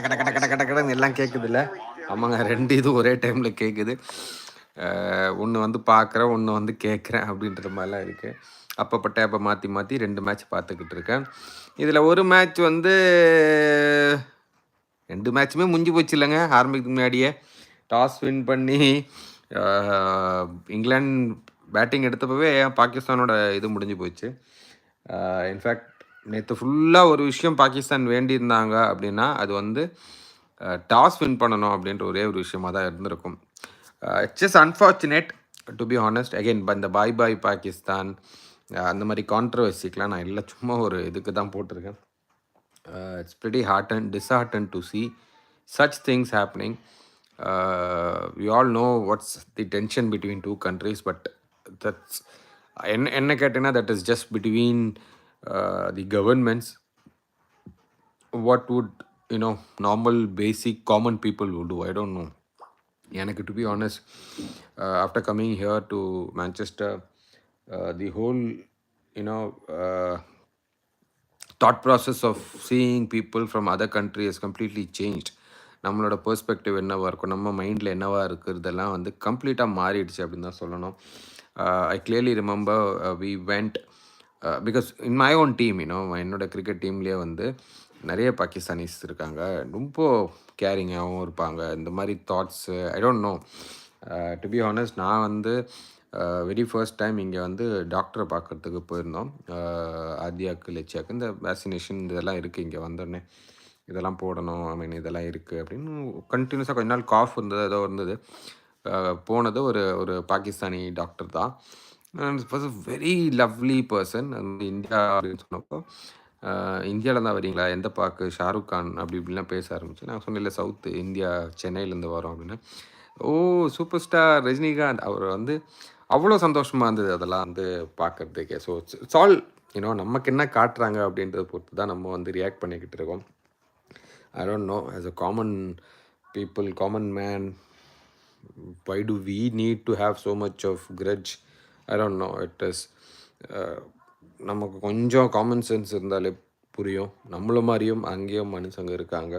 கட கட கட கட கடன்னு எல்லாம் கேட்குதுல்ல. ஆமாங்க, 2 இது ஒரே டைமில் கேட்குது. ஒன்று வந்து பார்க்குறேன், ஒன்று வந்து கேட்குறேன் அப்படின்ற மாதிரிலாம் இருக்குது. அப்பப்போ டேப்பை மாற்றி மாற்றி 2 மேட்ச் பார்த்துக்கிட்டு இருக்கேன். இதில் ஒரு மேட்ச் வந்து 2 மேட்ச்சுமே முடிஞ்சு போச்சு இல்லைங்க. ஆரம்பிக்கிறதுக்கு முன்னாடியே டாஸ் வின் பண்ணி இங்கிலாந்து பேட்டிங் எடுத்தப்பவே பாகிஸ்தானோட இது முடிஞ்சு போச்சு. இன்ஃபேக்ட் நேற்று ஃபுல்லாக ஒரு விஷயம் பாகிஸ்தான் வேண்டியிருந்தாங்க அப்படின்னா அது வந்து டாஸ் வின் பண்ணணும் அப்படின்ற ஒரே ஒரு விஷயமாக தான் இருந்திருக்கும். It's just unfortunate to be honest. Again இந்த பாய் பாய் பாகிஸ்தான் அந்த மாதிரி கான்ட்ரவர்சிக்கெலாம் நான் இல்லை, சும்மா ஒரு இதுக்கு தான் போட்டிருக்கேன். It's pretty disheartened to see such things happening. We all know what's the tension between two countries, but that's என்ன கேட்டேன்னா that is just between the governments. What would normal basic common people would do? I don't know. எனக்கு to be honest, after coming here to Manchester, the whole thought process of seeing people from other country has completely changed. நம்மளோட perspective என்னவாக இருக்கும், நம்ம மைண்டில் என்னவாக இருக்கிறதெல்லாம் வந்து கம்ப்ளீட்டாக மாறிடுச்சு அப்படின்னு தான் சொல்லணும். I clearly remember we went because in my own team என்னோட கிரிக்கெட் டீம்லேயே வந்து நிறைய பாகிஸ்தானிஸ் இருக்காங்க. ரொம்ப கேரிங்காகவும் இருப்பாங்க. இந்த மாதிரி thoughts I don't know. To be honest, நான் வந்து வெரி ஃபர்ஸ்ட் டைம் இங்கே வந்து டாக்டரை பார்க்குறதுக்கு போயிருந்தோம். ஆதியாக்கு லட்சியாக்கு இந்த வேக்சினேஷன் இதெல்லாம் இருக்குது. இங்கே வந்தோடனே இதெல்லாம் போடணும், ஐ மீன் இதெல்லாம் இருக்குது அப்படின்னு கண்டினியூஸாக கொஞ்ச நாள் காஃப் இருந்தது, ஏதோ இருந்தது. போனது ஒரு ஒரு பாகிஸ்தானி டாக்டர் தான். Was a very lovely person. India அப்படின்னு சொன்னப்போ இந்தியாவில் தான் வரீங்களா, எந்த பாக்கு, ஷாருக் கான் அப்படி இப்படிலாம் பேச ஆரம்பிச்சு. நான் சொன்னேன், இல்லை சவுத் இந்தியா, சென்னையிலேருந்து வரோம் அப்படின்னு. ஓ சூப்பர் ஸ்டார் ரஜினிகாந்த். அவர் வந்து அவ்வளோ சந்தோஷமாக இருந்தது அதெல்லாம் வந்து பார்க்குறதுக்கே. ஸோ இட்ஸ் ஆல் நமக்கு என்ன காட்டுறாங்க அப்படின்றத பொறுத்து தான் நம்ம வந்து ரியாக்ட் பண்ணிக்கிட்டு இருக்கோம். I don't know, as a common people, common man, why do we need to have so much of grudge? I don't know. It is நமக்கு கொஞ்சம் காமன் சென்ஸ் இருந்தாலே புரியும். நம்மள மாதிரியும் அங்கேயும் மனுஷங்க இருக்காங்க.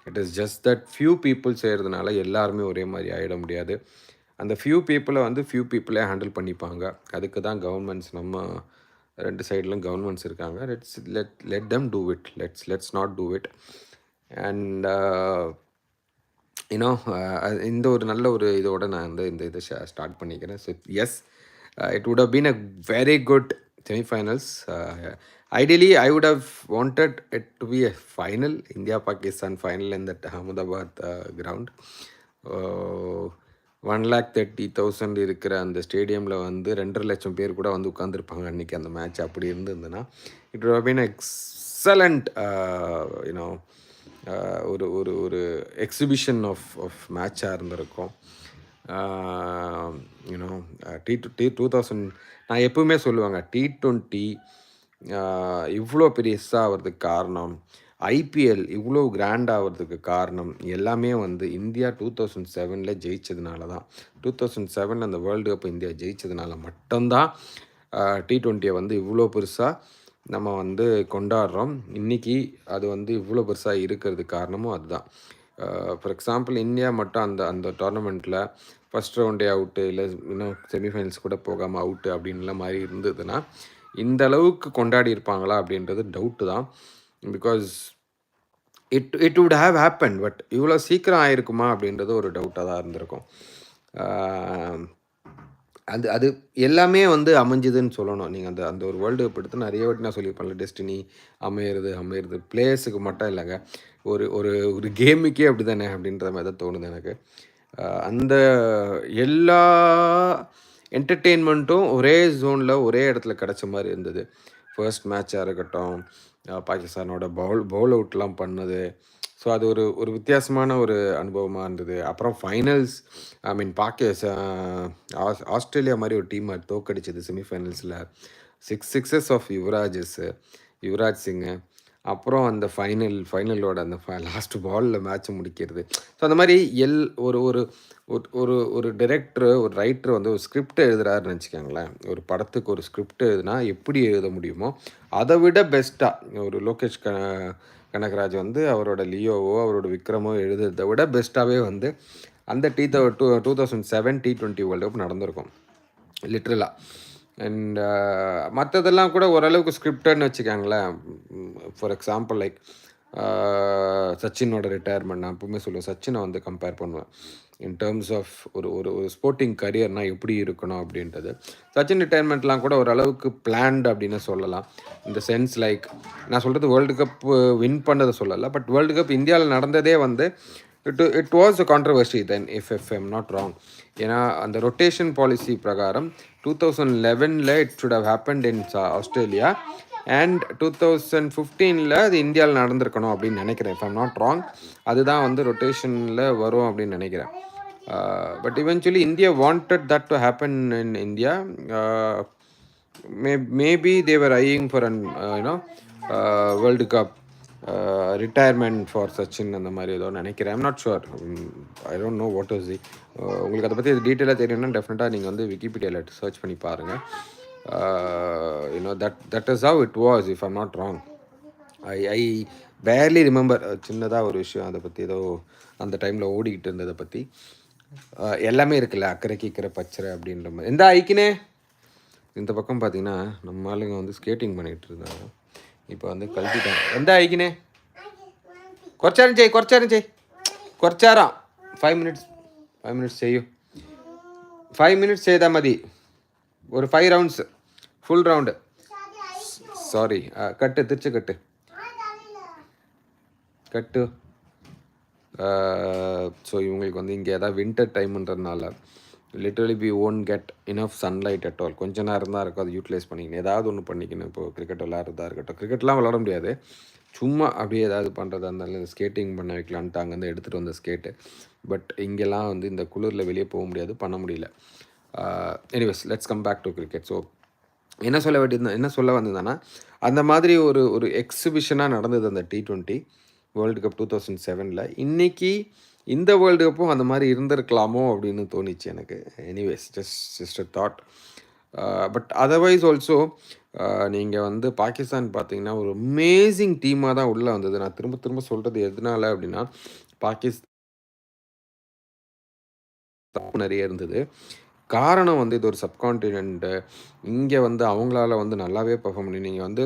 It is just that few people செய்கிறதுனால எல்லாருமே ஒரே மாதிரி ஆகிட முடியாது. அந்த ஃபியூ பீப்புளை வந்து ஃபியூ பீப்புளே ஹேண்டில் பண்ணிப்பாங்க. அதுக்கு தான் கவர்மெண்ட்ஸ், நம்ம 2 சைட்லையும் கவர்மெண்ட்ஸ் இருக்காங்க. Let them do it. Let's not do it. And இந்த ஒரு நல்ல ஒரு இதோட நான் வந்து இந்த இதை ஸ்டார்ட் பண்ணிக்கிறேன். So yes, it would have been a very good semi-finals. Ideally, I would have wanted it to be a final, India-Pakistan final in that Ahmedabad ground. 1,30,000 இருக்கிற அந்த ஸ்டேடியமில் வந்து 2.5 லட்சம் பேர் கூட வந்து உட்காந்துருப்பாங்க அன்றைக்கி அந்த மேட்ச். அப்படி இருந்ததுன்னா it would have been excellent ஒரு ஒரு ஒரு எக்ஸிபிஷன் ஆஃப் மேட்சாக இருந்திருக்கும். T20 நான் எப்பவுமே சொல்லுவாங்க, T20 இவ்வளோ பெருசாக ஆகிறதுக்கு காரணம், ஐபிஎல் இவ்வளோ கிராண்ட் ஆகிறதுக்கு காரணம் எல்லாமே வந்து இந்தியா 2007 ஜெயிச்சதுனால தான். 2007 அந்த வேர்ல்டு கப் இந்தியா ஜெயிச்சதுனால மட்டும்தான் T20 வந்து இவ்வளோ பெருசாக நம்ம வந்து கொண்டாடுறோம். இன்றைக்கி அது வந்து இவ்வளோ பெருசாக இருக்கிறதுக்கு காரணமும் அதுதான். ஃபார் எக்ஸாம்பிள், இந்தியா மட்டும் அந்த டோர்னமெண்ட்டில் ஃபஸ்ட் ரவுண்டே அவுட்டு, இல்லை இன்னும் செமிஃபைனல்ஸ் கூட போகாமல் அவுட்டு அப்படின்லாம் மாதிரி இருந்ததுன்னா இந்த அளவுக்கு கொண்டாடி இருப்பாங்களா அப்படின்றது டவுட்டு தான். Because it would have happened, but இவ்வளோ சீக்கிரம் ஆயிருக்குமா அப்படின்றது ஒரு டவுட்டாக தான் இருந்திருக்கும். அது எல்லாமே வந்து அமைஞ்சுதுன்னு சொல்லணும். நீங்கள் அந்த ஒரு வேர்ல்டு கப் எடுத்து நிறைய வாட்டி நான் சொல்லியிருப்பேன்ல, டெஸ்டினி அமையிறது பிளேயர்ஸுக்கு மட்டும் இல்லைங்க, ஒரு ஒரு ஒரு கேமுக்கே அப்படி தானே அப்படின்ற மாதிரி தான் தோணுது எனக்கு. அந்த எல்லா என்டர்டெயின்மெண்ட்டும் ஒரே ஜோனில் ஒரே இடத்துல கிடச்ச மாதிரி இருந்தது. ஃபர்ஸ்ட் மேட்சாக இருக்கட்டும், பாகிஸ்தானோட பவுல் அவுட்லாம் பண்ணது. ஸோ அது ஒரு ஒரு வித்தியாசமான ஒரு அனுபவமாக இருந்தது. அப்புறம் ஃபைனல்ஸ், ஐ மீன் ஆஸ்திரேலியா மாதிரி ஒரு டீமை தோக்கடிச்சது செமிஃபைனல்ஸில். 6 சிக்ஸஸ் ஆஃப் யுவராஜ் சிங்கு. அப்புறம் அந்த ஃபைனலோட அந்த லாஸ்ட் பாலில் மேட்ச்சை முடிக்கிறது. ஸோ அந்த மாதிரி ஒரு ஒரு ஒரு ஒரு டைரக்டரு, ஒரு ரைட்டர் வந்து ஒரு ஸ்கிரிப்ட் எழுதுறாருன்னு வச்சுக்கோங்களேன். ஒரு படத்துக்கு ஒரு ஸ்கிரிப்ட் எழுதுனா எப்படி எழுத முடியுமோ அதை விட பெஸ்ட்டாக ஒரு லோகேஷ் கனகராஜ் வந்து அவரோட லியோவோ அவரோட விக்ரமோ எழுதுறதை விட பெஸ்ட்டாகவே வந்து அந்த 2007 T20 வேர்ல்டு கப் நடந்திருக்கும் லிட்ரலாக. அண்ட் மற்றதெல்லாம் கூட ஓரளவுக்கு ஸ்கிரிப்டட்னு வச்சுக்காங்களேன். ஃபார் எக்ஸாம்பிள் லைக் சச்சினோட ரிட்டையர்மெண்ட் நான் எப்பவுமே சொல்லுவேன், சச்சினை வந்து கம்பேர் பண்ணுவேன் இன் டேர்ம்ஸ் ஆஃப் ஒரு ஒரு ஒரு ஸ்போர்ட்டிங் கரியர்னால் எப்படி இருக்கணும் அப்படின்றது. சச்சின் ரிட்டையர்மெண்ட்லாம் கூட ஓரளவுக்கு பிளான்டு அப்படின்னு சொல்லலாம். இந்த சென்ஸ் லைக் நான் சொல்கிறது வேர்ல்டு கப் வின் பண்ணதை சொல்லலை, பட் வேர்ல்டு கப் இந்தியாவில் நடந்ததே வந்து it was a controversy then if I'm not wrong. ஏன்னா அந்த ரொட்டேஷன் பாலிசி பிரகாரம் 2011 it should have happened in Australia and 2015 அது இந்தியாவில் நடந்திருக்கணும் அப்படின்னு நினைக்கிறேன். இஃப் ஐம் நாட் ராங், அதுதான் வந்து ரொட்டேஷனில் வரும் அப்படின்னு நினைக்கிறேன். But eventually India wanted that to happen in India. Maybe they were eyeing for an you know world cup retirement for Sachin அந்த மாதிரி ஏதோ நினைக்கிறேன். I'm not sure, I don't know what is the. உங்களுக்கு அதை பற்றி டீட்டெயிலாக தெரியணும்னா டெஃபினட்டாக நீங்கள் வந்து விக்கிபீடியாவில் சர்ச் பண்ணி பாருங்கள். that is how it was, if I'm not wrong. I barely remember. சின்னதாக ஒரு விஷயம் அதை பற்றி ஏதோ அந்த டைமில் ஓடிக்கிட்டு இருந்ததை பற்றி எல்லாமே இருக்குல்ல, அக்கறைக்கு இக்கரை பச்சரை அப்படின்ற மாதிரி. எந்த ஐக்கினே இந்த பக்கம் பார்த்தீங்கன்னா நம்ம ஆளுங்க வந்து ஸ்கேட்டிங் பண்ணிகிட்டு இருந்தாங்க, இப்போ வந்து கழட்டிட்டாங்க. எந்த ஐக்கினே കുറച്ചാരം 5 minutes ചെയ്യും. 5 minutes ചെയ്താൽ മതി, ஒரு 5 rounds ஃபுல் ரவுண்டு. சாரி, கட்டு திருச்சி கட்டு. ஸோ இவங்களுக்கு வந்து இங்கே ஏதாவது வின்டர் டைம்ன்றதுனால literally we won't get enough sunlight at all. கொஞ்சம் நேரம் தான் இருக்கும், அதை யூட்டிலைஸ் பண்ணிக்கணும், ஏதாவது ஒன்று பண்ணிக்கணும். இப்போ கிரிக்கெட் விளாட்றதா இருக்கட்டும், கிரிக்கெட்லாம் விளாட முடியாது, சும்மா அப்படியே ஏதாவது பண்ணுறதா இருந்தாலும் ஸ்கேட்டிங் பண்ண வைக்கலான்ட்டு அங்கேருந்து எடுத்துகிட்டு வந்த ஸ்கேட்டு. பட் இங்கெல்லாம் வந்து இந்த குளிரில் வெளியே போக முடியாது, பண்ண முடியல. Anyways, let's come back to cricket. So என்ன சொல்ல வந்ததுன்னா அந்த மாதிரி ஒரு எக்ஸிபிஷனாக நடந்தது அந்த T20 வேர்ல்டு கப் 2007. இன்றைக்கி இந்த வேர்ல்டு கப்பும் அந்த மாதிரி இருந்திருக்கலாமோ அப்படின்னு தோணிச்சு எனக்கு. Anyways, just a thought. But otherwise also நீங்கள் வந்து பாகிஸ்தான் பார்த்தீங்கன்னா ஒரு அமேசிங் டீமாக தான் உள்ளே வந்தது. நான் திரும்ப சொல்கிறது எதனால அப்படின்னா, பாகிஸ்தான் நிறைய இருந்தது. காரணம் வந்து இது ஒரு சப்கான்டினென்ட்டு, இங்கே வந்து அவங்களால வந்து நல்லாவே பர்ஃபார்ம் பண்ணி, நீங்கள் வந்து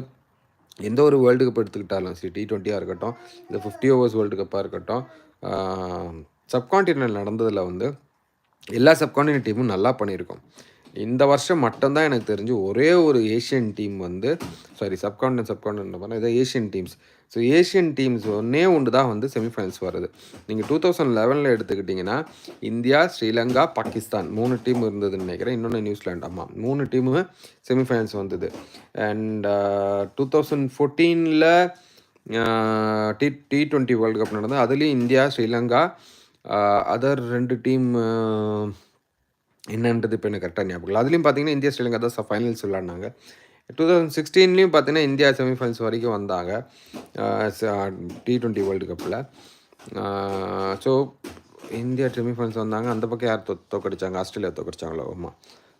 எந்த ஒரு வேர்ல்டு கப் எடுத்துக்கிட்டாலும் சரி, T20 இருக்கட்டும், இந்த 50 ஓவர்ஸ் வேர்ல்டு கப்பாக இருக்கட்டும், சப்கான்டினென்ட் நடந்ததில் வந்து எல்லா சப்கான்டினென்ட் டீமும் நல்லா பண்ணியிருக்கோம். இந்த வருஷம் மட்டும்தான் எனக்கு தெரிஞ்சு ஒரே ஒரு ஏஷியன் டீம் வந்து சப்கான்டினென்ட் பண்ண இதை Asian teams. So Asian teams ஒன்று தான் வந்து செமிஃபைனல்ஸ் வருது. நீங்கள் 2011 எடுத்துக்கிட்டிங்கன்னா இந்தியா, ஸ்ரீலங்கா, பாகிஸ்தான் 3 டீம் இருந்ததுன்னு நினைக்கிறேன், இன்னொன்று நியூசிலாண்ட். ஆமாம், 3 டீமு செமிஃபைனல்ஸ் வந்தது. அண்ட் 2014 T20 வேர்ல்டு கப் நடந்தது. அதுலேயும் இந்தியா, ஸ்ரீலங்கா, அதர் 2 டீம் என்னன்றது இப்போ எனக்கு கரெக்டாக ஞாபகம். அதுலேயும் பார்த்தீங்கன்னா இந்தியா, ஸ்ரீலங்கா தான் ஃபைனல்ஸ் விளாட்னாங்க. 2016 பார்த்தீங்கன்னா இந்தியா செமிஃபைனல்ஸ் வரைக்கும் வந்தாங்க T20 வேர்ல்டு கப்பில். ஸோ இந்தியா செமிஃபைனல்ஸ் வந்தாங்க. அந்த பக்கம் யார் தோக்கடிச்சாங்க? ஆஸ்திரேலியா தோக்கடிச்சாங்களோ? ஆமாம்.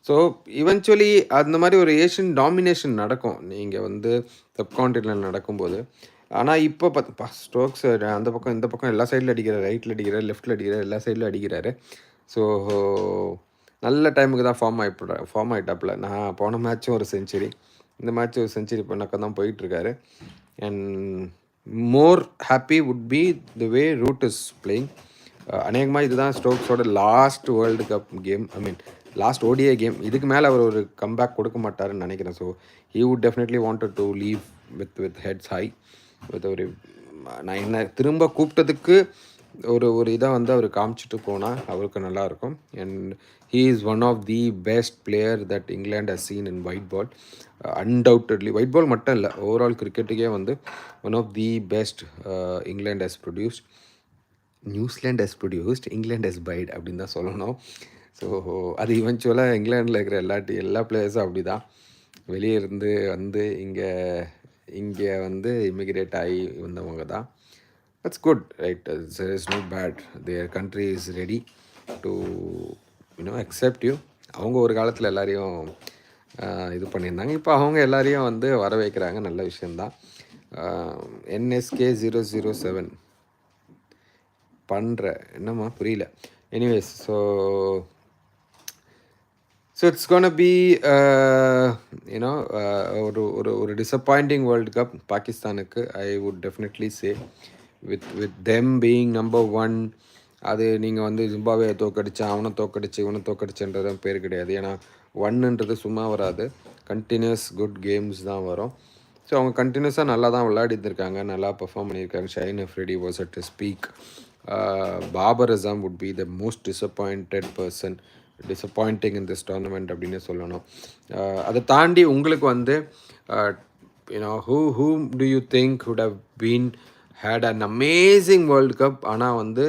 ஸோ இவென்ச்சுவலி அந்த மாதிரி ஒரு ஏஷியன் டாமினேஷன் நடக்கும் நீங்கள் வந்து சப்கான்டினென்ட் நடக்கும்போது. ஆனால் இப்போ பார்த்து ஸ்ட்ரோக்ஸ் அந்த பக்கம் இந்த பக்கம் எல்லா சைடில் அடிக்கிறார், ரைட்டில் அடிக்கிறார், லெஃப்ட்டில் அடிக்கிறார், எல்லா சைடில் அடிக்கிறாரு. ஸோ நல்ல டைமுக்கு தான் ஃபார்ம் ஆகிட்டாப்புல. நான் போன மேட்ச்சும் ஒரு செஞ்சுரி, இந்த மேட்ச் ஒரு செஞ்சுரி பண்ணக்க தான் போயிட்டுருக்காரு. And more happy would be the way Root is playing. அநேகமாக இதுதான் ஸ்டோக்ஸோட last world cup game, last ODI game. இதுக்கு மேலே அவர் ஒரு கம்பேக் கொடுக்க மாட்டாருன்னு நினைக்கிறேன். So he would definitely wanted to leave with heads high, with ஒரு நான் என்ன திரும்ப கூப்பிட்டதுக்கு ஒரு இதை வந்து அவர் காமிச்சிட்டு போனால் அவருக்கு நல்லாயிருக்கும். And he is one of the best player that England has seen in white ball. Undoubtedly white ball மட்டும் இல்லை, ஓவரால் கிரிக்கெட்டுக்கே வந்து one of the best England has produced. New Zealand has produced, England has paid அப்படின்னு தான் சொல்லணும். So அது இவென்ச்சுவலாக இங்கிலாண்டில் இருக்கிற எல்லா பிளேயர்ஸும் அப்படி தான் வெளியே இருந்து வந்து இங்கே வந்து இமிக்ரேட் ஆகி வந்தவங்க தான். That's good, right? It's not bad. Their country is ready to accept you. அவங்க ஒரு காலத்தில் எல்லாரையும் இது பண்ணியிருந்தாங்க, இப்போ அவங்க எல்லாரையும் வந்து வர வைக்கிறாங்க, நல்ல விஷயந்தான். NSK007 பண்ணுற என்னம்மா புரியல. Anyways, so it's gonna be you know ஒரு டிசப்பாயிண்டிங் வேர்ல்டு கப் பாகிஸ்தானுக்கு. I would definitely say with them being number one. அது நீங்கள் வந்து ஜிம்பாவே தோக்கடிச்சா அவனை தோக்கடிச்சு இவனை தோக்கடிச்சுன்றது பேர் கிடையாது. ஏன்னா ஒன்னுன்றது சும்மா வராது, கண்டினியூஸ் குட் கேம்ஸ் தான் வரும். ஸோ அவங்க கண்டினியூஸாக நல்லா தான் விளையாடிட்டு இருக்காங்க, நல்லா பெர்ஃபார்ம் பண்ணியிருக்காங்க. Shaheen Afridi was at speak. Babar Azam would be the most disappointing in this tournament அப்படின்னு சொல்லணும். அதை தாண்டி உங்களுக்கு வந்து whom do you think would have been had an amazing World Cup? ஆனால் வந்து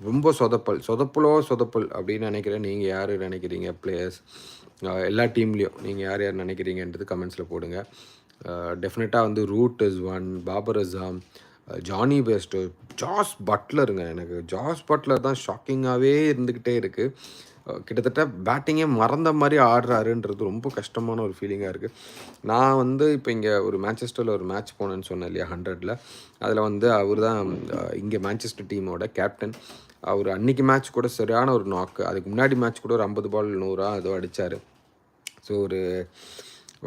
ரொம்ப சொதப்பல் அப்படின்னு நினைக்கிறேன். நீங்கள் யார் நினைக்கிறீங்க பிளேயர்ஸ்? எல்லா டீம்லேயும் நீங்கள் யார் நினைக்கிறீங்கன்றது கமெண்ட்ஸில் போடுங்க. டெஃபினட்டாக வந்து Root is one, Babar Azam, Jonny Bairstow, Jos பட்லருங்க. எனக்கு ஜாஸ் பட்லர் தான் ஷாக்கிங்காகவே இருந்துக்கிட்டே இருக்குது. கிட்டத்தட்ட பேட்டிங்கே மறந்த மாதிரி ஆடுறாருன்றது ரொம்ப கஷ்டமான ஒரு ஃபீலிங்காக இருக்குது. நான் வந்து இப்போ இங்கே ஒரு மேன்செஸ்டரில் ஒரு மேட்ச் போனேன்னு சொன்னேன் இல்லையா, 100ல். அதில் வந்து அவர் தான் இங்கே மேன்செஸ்டர் டீமோட கேப்டன். அவர் அன்றைக்கி மேட்ச் கூட சரியான ஒரு நாக்கு. அதுக்கு முன்னாடி மேட்ச் கூட ஒரு 50 பால் 100 ஏதோ அடித்தார். ஸோ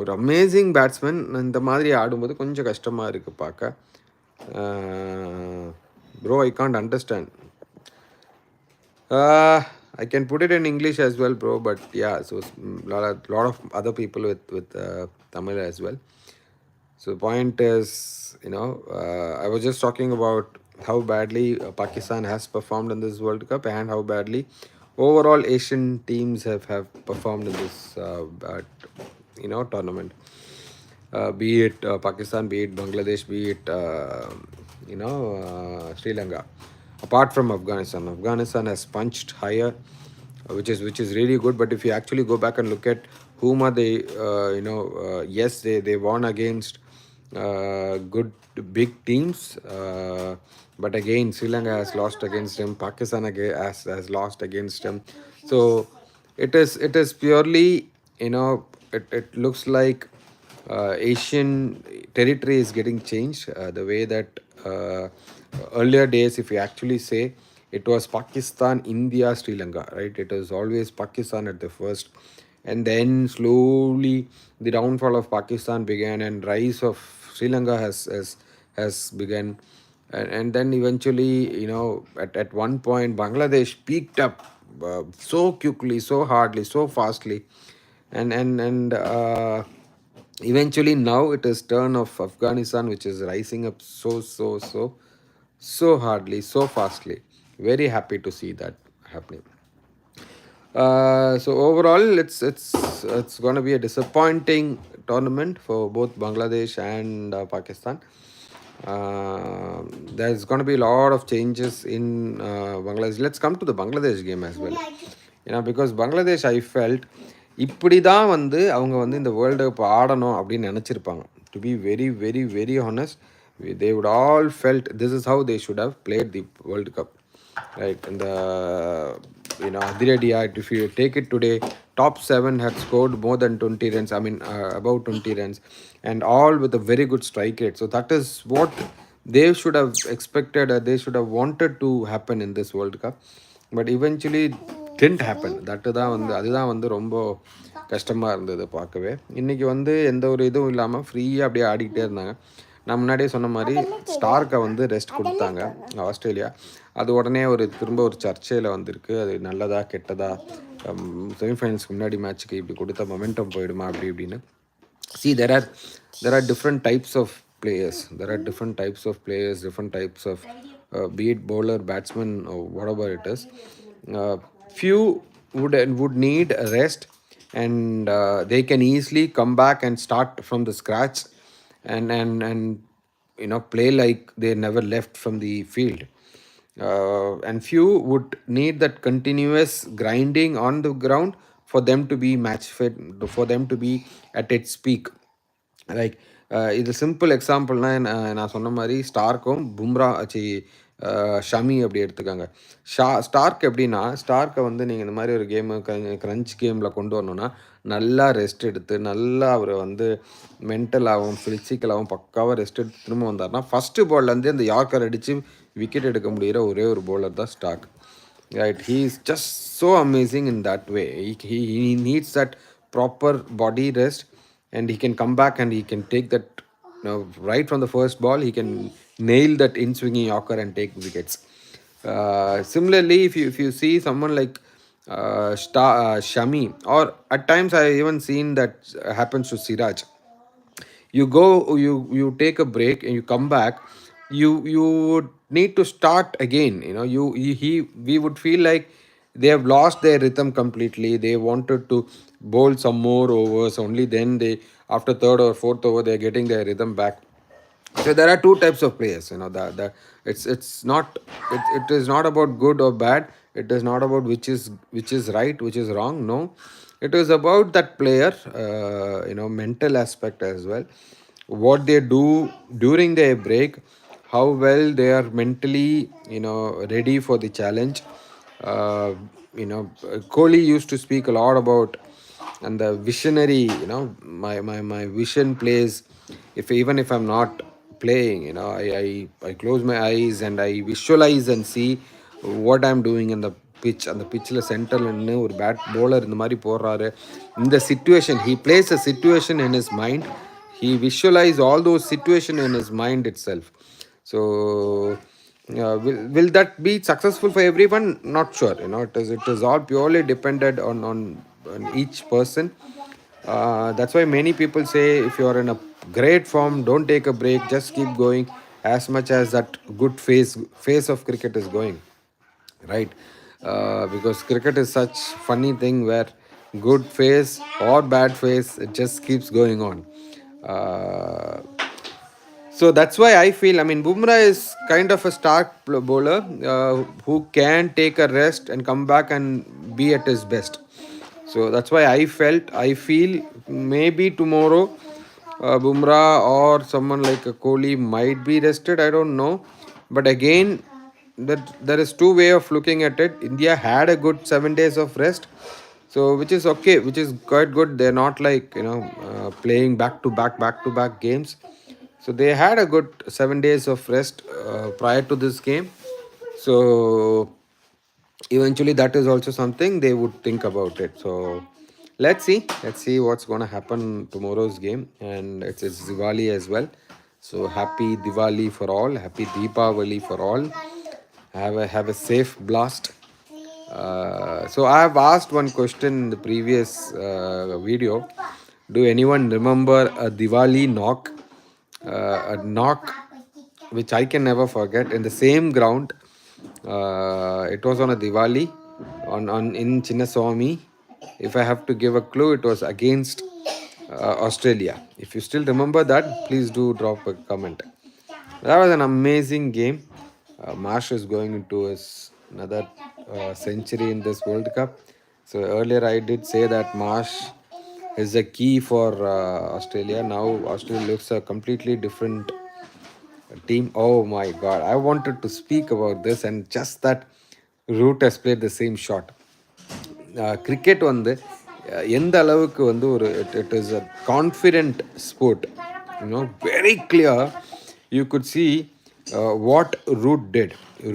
ஒரு அமேசிங் பேட்ஸ்மேன். இந்த மாதிரி ஆடும்போது கொஞ்சம் கஷ்டமாக இருக்குது பார்க்க. Bro, I can't understand. I can put it in English as well, bro. But yeah, so lot of other people with Tamil as well. So the point is, I was just talking about how badly Pakistan has performed in this World Cup and how badly overall Asian teams have performed in this tournament. Be it Pakistan, be it Bangladesh, be it Sri Lanka. Apart from Afghanistan has punched higher, which is really good. But if you actually go back and look at whom are they, yes, they won against good big teams, but again Sri Lanka has lost against them. Pakistan has lost against them. So it is purely, it looks like Asian territory is getting changed. The way that earlier days, if you actually say, it was Pakistan, India, Sri Lanka, right? It was always Pakistan at the first, and then slowly the downfall of Pakistan began and rise of Sri Lanka has begun, and then eventually, at one point Bangladesh peaked up so quickly, so hardly, so fastly, and eventually now it is turn of Afghanistan, which is rising up so hardly, so fastly. Very happy to see that happening. So overall, it's going to be a disappointing tournament for both Bangladesh and Pakistan. There's going to be a lot of changes in Bangladesh. Let's come to the Bangladesh game as well. Because Bangladesh, I felt இப்படி தான் வந்து அவங்க வந்து இந்த world cup ஆடணும் அப்படின்னு நினச்சிருப்பாங்க. To be very very very honest, they would all felt this is how they should have played the World Cup, right? And Adiradia, if you take it today, top 7 had scored more than 20 runs, about 20 runs, and all with a very good strike rate. So that is what they should have expected, they should have wanted to happen in this World Cup, but eventually didn't happen. அதுதான் வந்து ரொம்ப கஷ்டமாக இருந்தது பார்க்கவே. இன்றைக்கி வந்து எந்த ஒரு இதுவும் இல்லாமல் ஃப்ரீயாக அப்படியே ஆடிக்கிட்டே இருந்தாங்க. நான் முன்னாடியே சொன்ன மாதிரி ஸ்டார்க்கை வந்து ரெஸ்ட் கொடுத்தாங்க ஆஸ்திரேலியா. அது உடனே திரும்ப ஒரு சர்ச்சையில் வந்திருக்கு. அது நல்லதா கெட்டதா, செமிஃபைனல்ஸ்க்கு முன்னாடி மேட்ச்சுக்கு இப்படி கொடுத்த மொமெண்டம் போயிடுமா அப்படி இப்படின்னு. See, there are different types of players. Different types of be it bowler, batsman, or whatever it is. Few would need a rest, and they can easily come back and start from the scratch and play like they never left from the field. And few would need that continuous grinding on the ground for them to be match fit, for them to be at its peak. Like இது simple எக்ஸாம்பிள்னால் நான் சொன்ன மாதிரி ஸ்டார்க்கும் ஷமி அப்படி எடுத்துக்கோங்க. Stark எப்படின்னா, ஸ்டார்க்கை வந்து நீங்கள் இந்த மாதிரி ஒரு கேமு க்ரன்ச் கேமில் கொண்டு வரணும்னா, நல்லா ரெஸ்ட் எடுத்து, நல்லா அவர் வந்து மென்டலாகவும் ஃபிசிக்கலாகவும் பக்காவாக ரெஸ்ட் எடுத்து திரும்ப வந்தார்னா, ஃபஸ்ட்டு பால்லேருந்தே அந்த யார்க்கர் அடித்து விக்கெட் எடுக்க முடிகிற ஒரே ஒரு பவுலர் தான் Stark. Right, he is just so amazing in that way. He needs that proper body rest, and he can come back and he can take that, right from the first ball. He can nail that in swinging yorker and take wickets. Similarly, if you see someone like Shami, or at times I even seen that happens to Siraj. You take a break and you come back, you would need to start again. He we would feel like they have lost their rhythm completely. They wanted to bowl some more overs, only then they, after third or fourth over, they're getting their rhythm back. So there are two types of players, that it's not, it is not about good or bad. It is not about which is right, which is wrong. No, it is about that player, mental aspect as well, what they do during their break, how well they are mentally, ready for the challenge. Kohli used to speak a lot about, and the visionary, my vision plays, if even if I'm not playing, I close my eyes and I visualize and see what I'm doing in the pitch. அந்த பிச்சில் சென்டரில் நின்று ஒரு bowler இந்த மாதிரி போடுறாரு, இந்த situation, he plays a situation in his mind, he visualize all those situation in his mind itself. So will that be successful for everyone? Not sure. It is all purely dependent on each person. That's why many people say, if you are in a great form, don't take a break, just keep going as much as that good phase of cricket is going, right? Because cricket is such funny thing where good phase or bad phase, it just keeps going on. uh, so that's why I feel, I mean, Bumrah is kind of a stark bowler, who can take a rest and come back and be at his best. So that's why I feel maybe tomorrow, Bumrah or someone like a Kohli might be rested. I don't know. But again, that there is two way of looking at it. India had a good 7 days of rest, so which is okay, which is quite good. They're not like, playing back to back games. So they had a good 7 days of rest prior to this game. So eventually that is also something they would think about it. So let's see what's going to happen tomorrow's game. And it's Diwali as well, so happy Diwali for all, happy Deepavali for all. Have a safe blast. So I have asked one question in the previous video. Do anyone remember a Diwali knock? A knock which I can never forget, in the same ground. It was on a Diwali on in Chinnaswamy. If I have to give a clue, it was against Australia. If you still remember that, please do drop a comment. That was an amazing game. Marsh is going into his another century in this World Cup. So earlier I did say that Marsh is a key for Australia. Now Australia looks a completely different team. Oh my God! I wanted to speak about this, and just that Root has played the same shot. Cricket வந்து எந்த அளவுக்கு வந்து ஒரு it is a confident sport, very clear. You could see what Root did.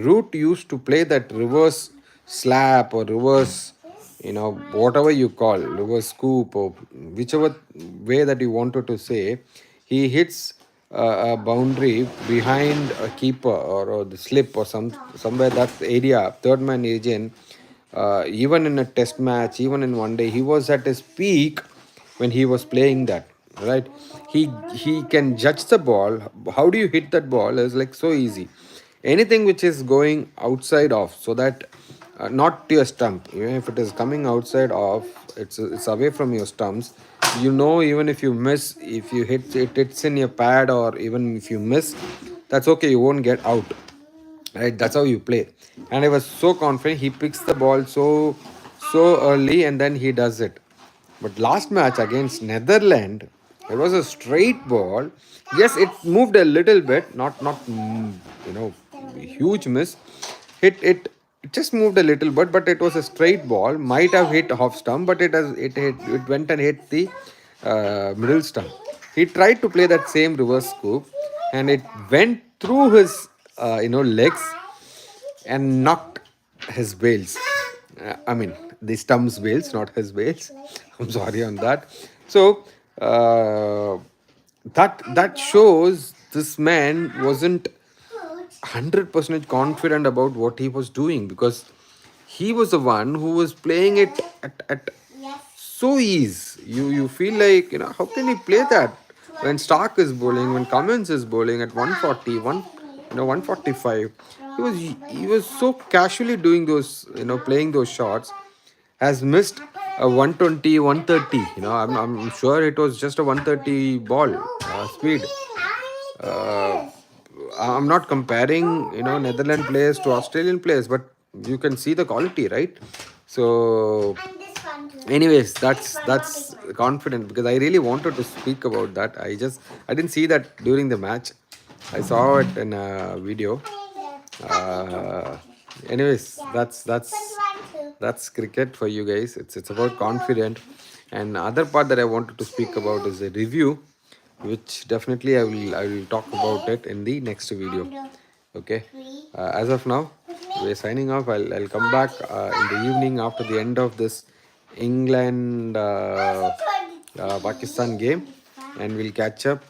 Root used to play that reverse slap or reverse, whatever you call reverse scoop, or whichever way that you wanted to say. He hits a boundary behind a keeper, or the slip, or somewhere that area, third man agent. Even in a test match, even in one day, he was at his peak when he was playing that, right? He can judge the ball. How do you hit that ball is like so easy. Anything which is going outside off, so that not to your stump, even if it is coming outside off, it's away from your stumps. Even if you miss, if you hit it, it's in your pad, or even if you miss, that's okay, you won't get out, right? That's how you play. And I was so confident. He picks the ball so early, and then he does it. But last match against Netherlands, it was a straight ball. Yes, it moved a little bit, not huge miss. It just moved a little bit, but it was a straight ball. Might have hit half stump, but it went and hit the middle stump. He tried to play that same reverse scoop, and it went through his legs and knocked his bails. I mean, the stump's bails, not his bails. I'm sorry on that. So that shows this man wasn't 100% confident about what he was doing, because he was the one who was playing it at so ease. You feel like, how can he play that when Stark is bowling, when Cummins is bowling at 140, 145. He was so casually doing those, playing those shots, has missed a 120, 130. I'm sure it was just a 130 ball speed. uh, I'm not comparing, Netherlands players to Australian players, but you can see the quality, right? So, anyways, that's confident, because I really wanted to speak about that. I didn't see that during the match. I saw it in a video. Uh, anyways, that's cricket for you guys. It's about confident. And other part that I wanted to speak about is a review, which definitely I will talk about it in the next video. Okay. As of now, we're signing off. I'll come back in the evening after the end of this England Pakistan game, and we'll catch up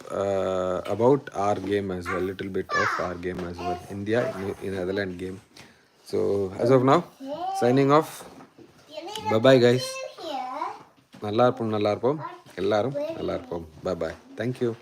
about our game as well, little bit of our game as well, India in Netherlands game. So as of now, signing off. Bye bye guys. நல்லா இருப்போம், நல்லா இருப்போம், எல்லாரும் நல்லா இருப்போம். Bye bye. Thank you.